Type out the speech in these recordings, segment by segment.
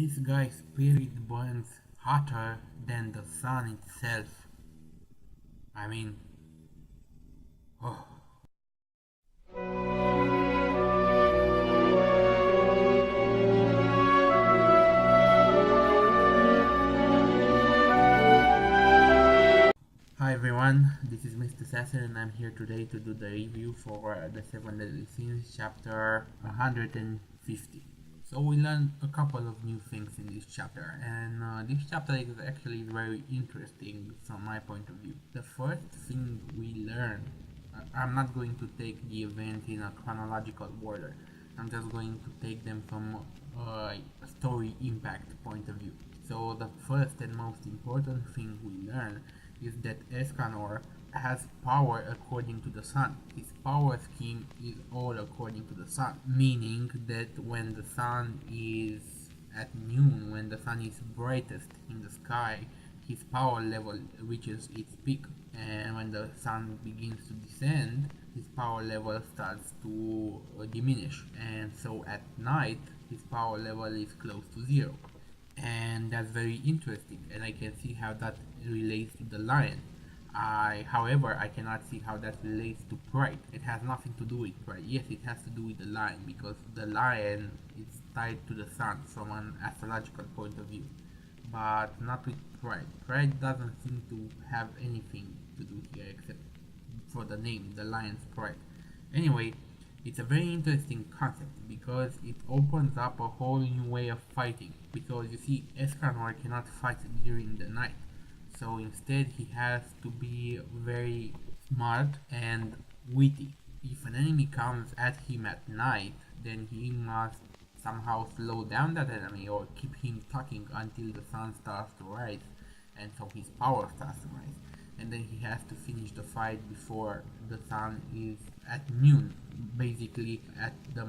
This guy's spirit burns hotter than the sun itself. I mean, oh. Hi everyone, this is Mr. Sasser and I'm here today to do the review for the 7 Deadly Sins chapter 150. So we learned a couple of new things in this chapter, and this chapter is actually very interesting from my point of view. The first thing we learn, I'm not going to take the events in a chronological order, I'm just going to take them from a story impact point of view. So the first and most important thing we learn is that Escanor has power according to the sun. His power scheme is all according to the sun, meaning that when the sun is at noon, when the sun is brightest in the sky, his power level reaches its peak, and when the sun begins to descend, his power level starts to diminish, and so at night his power level is close to zero. And that's very interesting, and I can see how that relates to the lion. However, I cannot see how that relates to pride. It has nothing to do with pride. Yes, it has to do with the lion, because the lion is tied to the sun from an astrological point of view, but not with pride. Pride doesn't seem to have anything to do here except for the name, the lion's pride. Anyway, it's a very interesting concept because it opens up a whole new way of fighting, because you see, Escanor cannot fight during the night, so instead he has to be very smart and witty. If an enemy comes at him at night, then he must somehow slow down that enemy or keep him talking until the sun starts to rise, and so his power starts to rise, and then he has to finish the fight before the sun is at noon, basically has the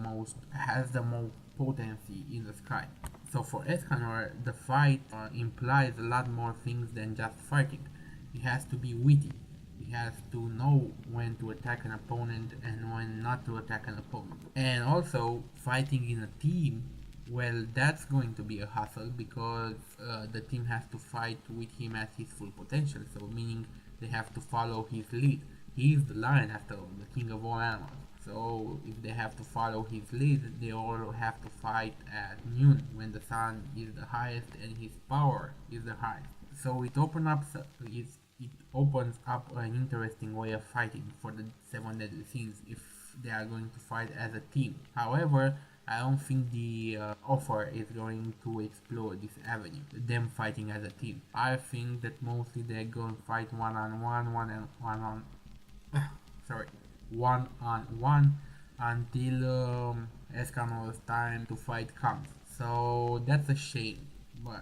most potency in the sky. So for Escanor, the fight implies a lot more things than just fighting. He has to be witty. He has to know when to attack an opponent and when not to attack an opponent. And also, fighting in a team, well, that's going to be a hassle, because the team has to fight with him at his full potential, so meaning they have to follow his lead. He is the lion, after all, the king of all animals. So if they have to follow his lead, they all have to fight at noon, when the sun is the highest and his power is the highest. So it opens up an interesting way of fighting for the 7 Deadly Sins if they are going to fight as a team. However, I don't think the offer is going to explore this avenue, them fighting as a team. I think that mostly they're going to fight one on one until Escanor's time to fight comes. So that's a shame,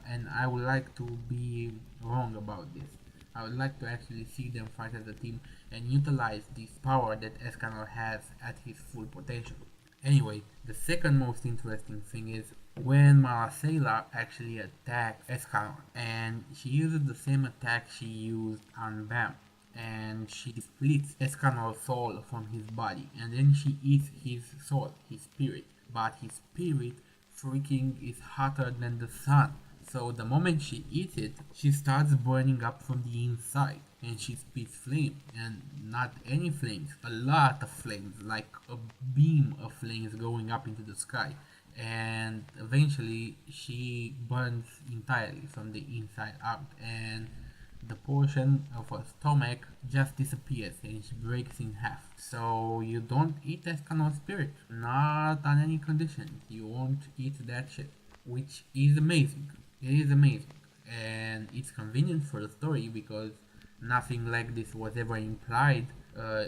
and I would like to be wrong about this. I would like to actually see them fight as a team and utilize this power that Escanor has at his full potential. Anyway, the second most interesting thing is when Marcela actually attacks Escanor, and she uses the same attack she used on Bam, and she splits Escanor's soul from his body, and then she eats his soul, his spirit, but his spirit freaking is hotter than the sun. So the moment she eats it, she starts burning up from the inside, and she spits flame, and not any flames, a lot of flames, like a beam of flames going up into the sky, and eventually she burns entirely from the inside out, and the portion of her stomach just disappears and she breaks in half. So you don't eat Escanor's spirit, not on any condition. You won't eat that shit, which is amazing. It is amazing, and it's convenient for the story because nothing like this was ever implied.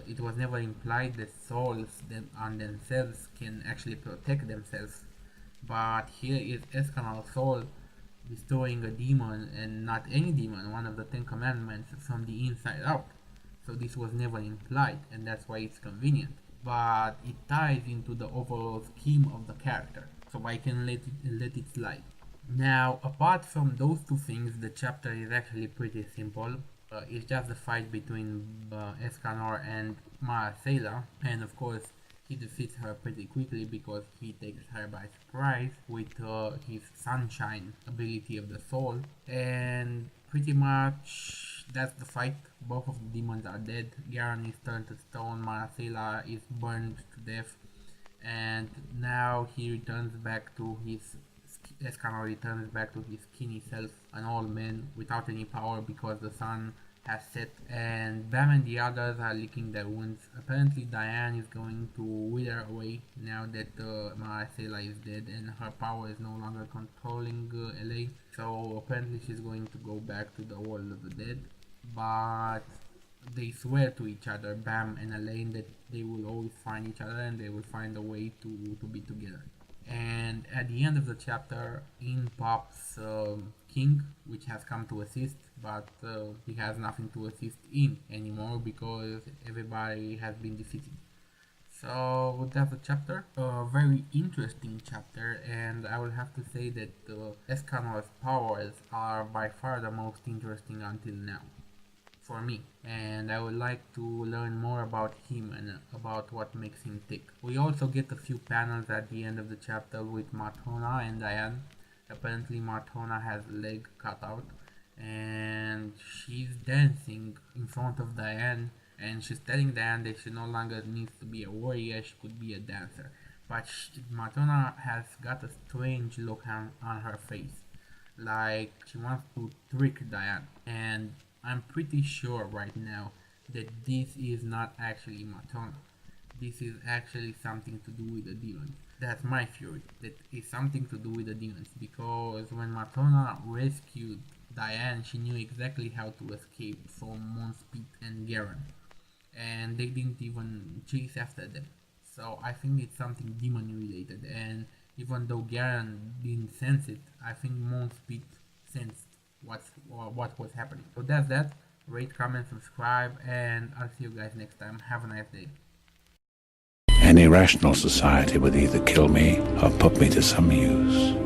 It was never implied that souls on themselves can actually protect themselves, but here is Escanor's soul destroying a demon, and not any demon, one of the 10 commandments, from the inside out. So this was never implied, and that's why it's convenient, but it ties into the overall scheme of the character, so I can let it slide. Now, apart from those two things, the chapter is actually pretty simple. It's just the fight between Escanor and Marcela, and of course He defeats her pretty quickly because he takes her by surprise with his sunshine ability of the soul, and pretty much that's the fight. Both of the demons are dead. Garen is turned to stone, Marcella is burned to death, and now he returns back to his Escanor returns back to his skinny self, an old man without any power because the sun has set, and Bam and the others are licking their wounds. Apparently Diane is going to wither away now that Marcella is dead and her power is no longer controlling LA, so apparently she's going to go back to the world of the dead. But they swear to each other, Bam and Elaine, that they will always find each other and they will find a way to be together. And at the end of the chapter, in pops King, which has come to assist, but he has nothing to assist in anymore because everybody has been defeated. So that's the chapter, a very interesting chapter, and I will have to say that Escanor's powers are by far the most interesting until now for me, and I would like to learn more about him and about what makes him tick. We also get a few panels at the end of the chapter with Matrona and Diane. Apparently Matrona has a leg cut out and she's dancing in front of Diane, and she's telling Diane that she no longer needs to be a warrior, she could be a dancer. But Matrona has got a strange look on her face, like she wants to trick Diane, and I'm pretty sure right now that this is not actually Matrona. This is actually something to do with the demons. That's my theory, that it's something to do with the demons, because when Matrona rescued Diane, she knew exactly how to escape from Monspeed and Garen, and they didn't even chase after them. So I think it's something demon related, and even though Garen didn't sense it, I think Monspeed sensed what was happening. So that's that. Rate, comment, subscribe, and I'll see you guys next time. Have a nice day. Any rational society would either kill me or put me to some use.